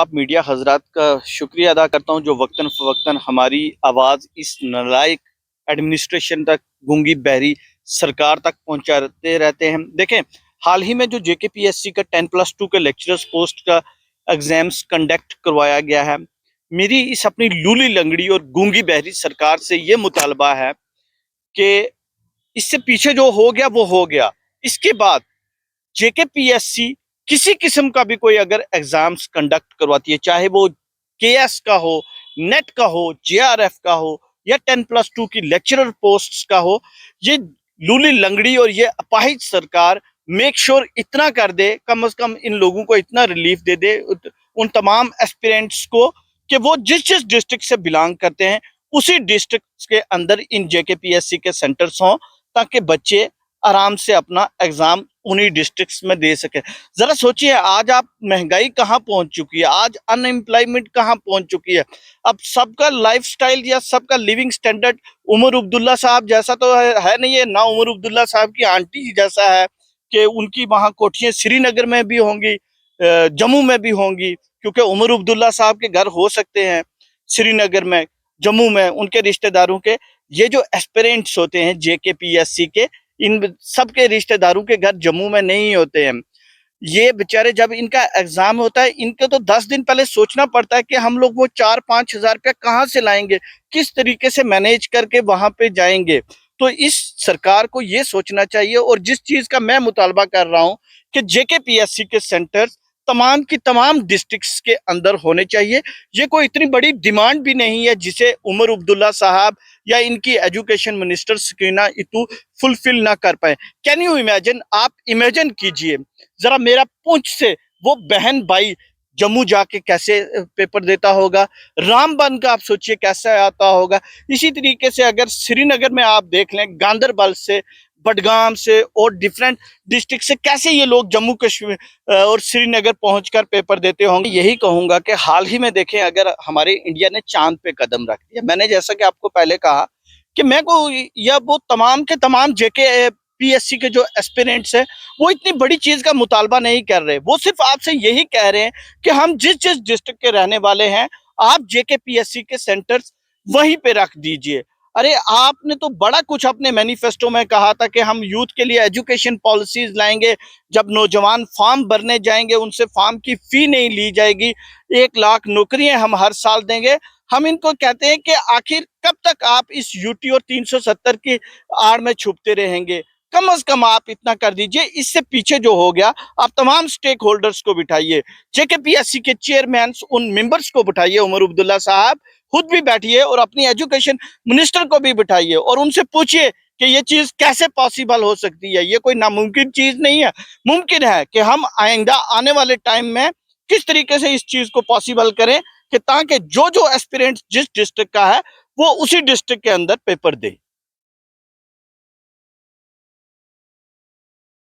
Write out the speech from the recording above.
आप मीडिया हजरात का शुक्रिया अदा करता हूं जो वक्तन फवक्तन हमारी आवाज़ इस नालायक एडमिनिस्ट्रेशन तक, गूंगी बहरी सरकार तक पहुंचाते रहते हैं। देखें, हाल ही में जो जेकेपीएससी का 10+2 के लेक्चरर्स पोस्ट का एग्जाम्स कंडक्ट करवाया गया है, मेरी इस अपनी लूली लंगड़ी और गूंगी बहरी सरकार से ये मुतालबा है कि इससे पीछे जो हो गया वो हो गया। इसके बाद जेकेपीएससी किसी किस्म का भी कोई अगर एग्जाम्स कंडक्ट करवाती है, चाहे वो केएस का हो, नेट का हो, जेआरएफ का हो या 10+2 की लेक्चरर पोस्ट्स का हो, ये लूली लंगड़ी और ये अपाहिज सरकार मेक श्योर इतना कर दे, कम से कम इन लोगों को इतना रिलीफ दे दे, उन तमाम एस्पिरेंट्स को, कि वो जिस जिस डिस्ट्रिक्ट से बिलोंग करते हैं उसी डिस्ट्रिक्ट के अंदर इन जेकेपीएससी के सेंटर्स हों, ताकि बच्चे आराम से अपना एग्जाम उन्हीं डिस्ट्रिक्ट्स में दे सके। जरा सोचिए, आज आप महंगाई कहाँ पहुंच चुकी है, आज अनएम्प्लॉयमेंट कहाँ पहुंच चुकी है। अब सबका लाइफस्टाइल या सबका लिविंग स्टैंडर्ड उमर अब्दुल्ला साहब जैसा तो है नहीं है, ना उमर अब्दुल्ला साहब की आंटी जैसा है कि उनकी वहां कोठियां श्रीनगर में भी होंगी, जम्मू में भी होंगी, क्योंकि उमर अब्दुल्ला साहब के घर हो सकते हैं श्रीनगर में, जम्मू में उनके रिश्तेदारों के। ये जो एस्पिरेंट्स होते हैं जेकेपीएससी के, इन सबके रिश्तेदारों के घर जम्मू में नहीं होते हैं। ये बेचारे जब इनका एग्जाम होता है, इनके तो 10 दिन पहले सोचना पड़ता है कि हम लोग वो 4-5 हजार रुपया कहाँ से लाएंगे, किस तरीके से मैनेज करके वहां पे जाएंगे। तो इस सरकार को ये सोचना चाहिए, और जिस चीज का मैं मुतालबा कर रहा हूँ कि जेकेपीएससी के सेंटर्स तमाम की तमाम डिस्ट्रिक्ट्स के अंदर होने चाहिए। ये कोई इतनी बड़ी डिमांड भी नहीं है जिसे उमर अब्दुल्ला साहब या इनकी एजुकेशन मिनिस्टर सकीना इतू फुलफिल ना कर पाए। कैन यू इमेजिन, आप इमेजिन कीजिए जरा, मेरा पूंछ से वो बहन भाई जम्मू जाके कैसे पेपर देता होगा, रामबन का आप सोचिए कैसा आता होगा। इसी तरीके से अगर श्रीनगर में आप देख लें, गांधरबल से, बडगाम से और डिफरेंट डिस्ट्रिक्ट से कैसे ये लोग जम्मू कश्मीर और श्रीनगर पहुंचकर पेपर देते होंगे। यही कहूंगा कि हाल ही में देखें, अगर हमारे इंडिया ने चांद पे कदम रख दिया, मैंने जैसा कि आपको पहले कहा कि मैं को या वो तमाम के तमाम जेके पीएससी के जो एस्पिरेंट्स हैं वो इतनी बड़ी चीज का मुतालबा नहीं कर रहे, वो सिर्फ आपसे यही कह रहे हैं कि हम जिस जिस डिस्ट्रिक्ट के रहने वाले हैं, आप जेके पीएससी के सेंटर्स वहीं पे रख दीजिए। अरे आपने तो बड़ा कुछ अपने मैनिफेस्टो में कहा था कि हम यूथ के लिए एजुकेशन पॉलिसीज लाएंगे, जब नौजवान फॉर्म भरने जाएंगे उनसे फॉर्म की फी नहीं ली जाएगी, 1 लाख नौकरियां हम हर साल देंगे। हम इनको कहते हैं कि आखिर कब तक आप इस यूटी और 370 की आड़ में छुपते रहेंगे। कम से कम आप इतना कर दीजिए। इससे पीछे जो हो गया, आप तमाम स्टेक होल्डर्स को बिठाइए, जेकेपीएससी के चेयरमैन उन मेंबर्स को बिठाइए, उमर अब्दुल्ला साहब खुद भी बैठिए और अपनी एजुकेशन मिनिस्टर को भी बिठाइए और उनसे पूछिए कि ये चीज कैसे पॉसिबल हो सकती है। ये कोई नामुमकिन चीज नहीं है, मुमकिन है कि हम आइंदा आने वाले टाइम में किस तरीके से इस चीज को पॉसिबल करें कि ताकि जो जो एस्पिरेंट जिस डिस्ट्रिक्ट का है वो उसी डिस्ट्रिक्ट के अंदर पेपर दे।